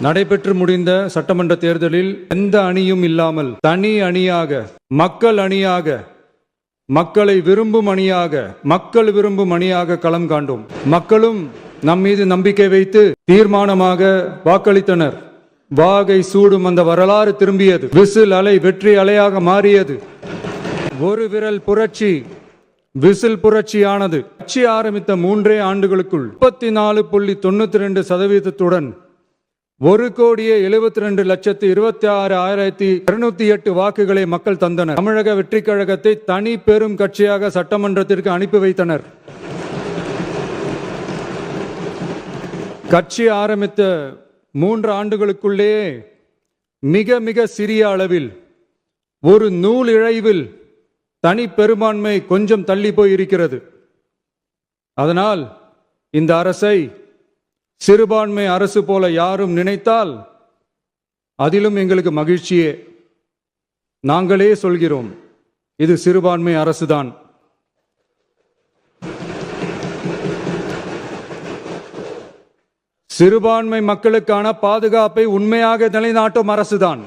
நடைபெற்று முடிந்த சட்டமன்ற தேர்தலில் எந்த அணியும் இல்லாமல் தனி அணியாக, மக்கள் அணியாக, மக்களை விரும்பும் அணியாக, மக்கள் விரும்பும் அணியாக களம் காண்டோம். மக்களும் நம் மீது நம்பிக்கை வைத்து தீர்மானமாக வாக்களித்தனர். வாகை சூடும் அந்த வரலாறு திரும்பியது. விசில் அலை வெற்றி அலையாக மாறியது. ஒரு விரல் புரட்சி விசில் புரட்சியானது. கட்சி ஆரம்பித்த 3 ஆண்டுகளுக்குள் 34.92% 1,72,26,208 வாக்குகளை மக்கள் தந்தனர். தமிழக வெற்றி கழகத்தை தனி பெரும் கட்சியாக சட்டமன்றத்திற்கு அனுப்பி வைத்தனர். கட்சி ஆரம்பித்த 3 ஆண்டுகளுக்குள்ளே மிக மிக சிறிய அளவில் ஒரு நூல் இழைவில் தனி பெரும்பான்மை கொஞ்சம் தள்ளி போய் இருக்கிறது. அதனால் இந்த அரசை சிறுபான்மை அரசு போல யாரும் நினைத்தால் அதிலும் எங்களுக்கு மகிழ்ச்சியே. நாங்களே சொல்கிறோம், இது சிறுபான்மை அரசுதான். சிறுபான்மை மக்களுக்கான பாதுகாப்பை உண்மையாக நிலைநாட்டும் அரசுதான்.